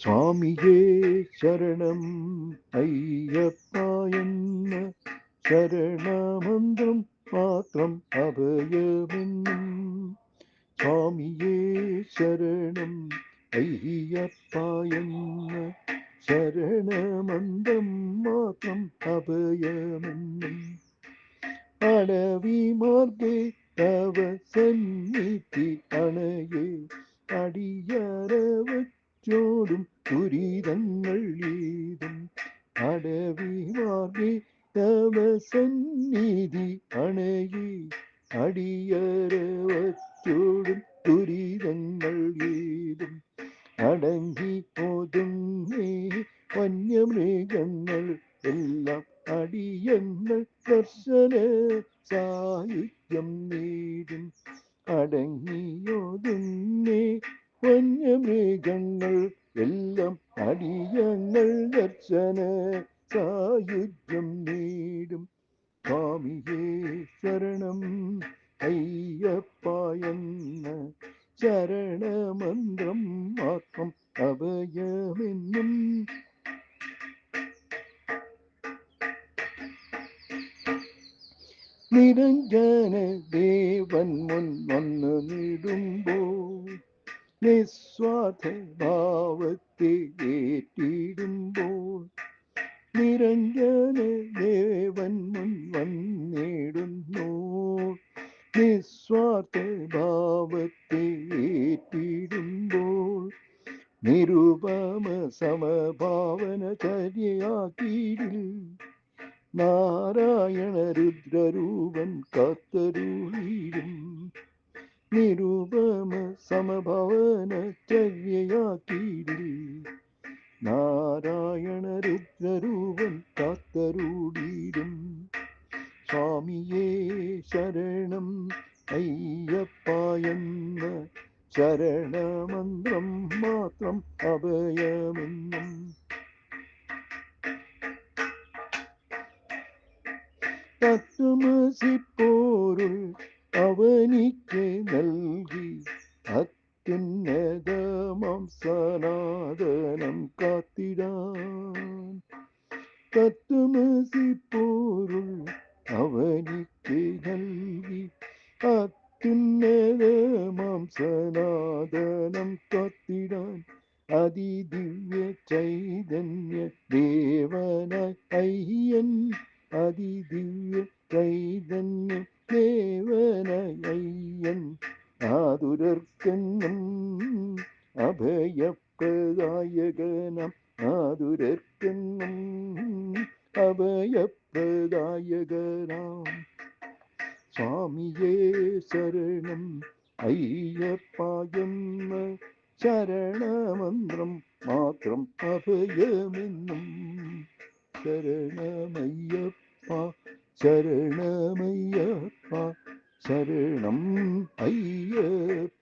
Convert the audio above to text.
സ്വാമിയേ ശരണം അയ്യപ്പ എന്ന ശരണമന്ത്രം മാത്രം അഭയമെന്നും. സ്വാമിയേ ശരണം അയ്യപ്പ എന്ന ശരണമന്ത്രം മാത്രം അഭയമെന്നും. അടവിമാർഗേ തവ സന്നിധി അണയേ അടിയറവച്ചോടും ദുരിതങ്ങൾ ഏതും. അടവിമാർഗേ തവ സന്നിധി അണയേ അടിയറവച്ചോടും ദുരിതങ്ങൾ ഏതും. അടങ്ങി ഒതുങ്ങി വന്യമൃഗങ്ങൾ എല്ലാം അടിയങ്ങൾ ദർശന സായുജ്യം നേടും. അടങ്ങിയൊതുങ്ങി വന്യമൃഗങ്ങൾ എല്ലാം അടിയങ്ങൾ ദർശന സായുജ്യം നേടും. സ്വാമിയേ ശരണം അയ്യപ്പ എന്ന ശരണമന്ത്രം മാത്രം അഭയമെന്നും. നിരഞ്ജന ദേവൻ മുൻ വന്നു നീടുമ്പോൾ നിസ്വാർത്ഥ ഭാവത്തെ ഏറ്റിടുമ്പോൾ. നിരഞ്ജന ദേവൻ മുൻ വന്നിടുന്നു നിസ്വാർത്ഥ ഭാവത്തെ ഏറ്റിടുമ്പോൾ. നിരുപമ സമഭാവന ചര്യയാക്കിയിൽ നാരായണ രുദ്രരൂപൻ കാത്തരുളിടും. നിരുപമ സമഭാവന ചര്യയാക്കിയിൽ നാരായണ രുദ്രരൂപൻ കാത്തരുളിടും. സ്വാമിയേ ശരണം അയ്യപ്പ എന്ന ശരണമന്ത്രം മാത്രം അഭയമെന്നും. തത്വമസിപ്പോരുൾ അവനിക്ക് നൽകി അത്യുന്നതമാം സനാതനം കാത്തിടാൻ. തത്വമസിപ്പോരുൾ അവനിക്ക് നൽകി അത്യുന്നതമാം സനാതനം കാത്തിടാൻ. അതിദിവ്യ ചൈതന്യ ദേവനായി അയ്യൻ. അതിദിവ്യ ചൈതന്യ ദേവനായി അയ്യൻ. ആതുരർക്കെന്നും അഭയപ്രദായകനം. ആതുരർക്കെന്നും അഭയപ്രദായകനാം. സ്വാമിയേ ശരണം അയ്യപ്പ എന്ന ശരണമന്ത്രം മാത്രം അഭയമെന്നും. ശരണമയ്യപ്പ ശരണമയ്യപ്പ ശരണം അയ്യപ്പ.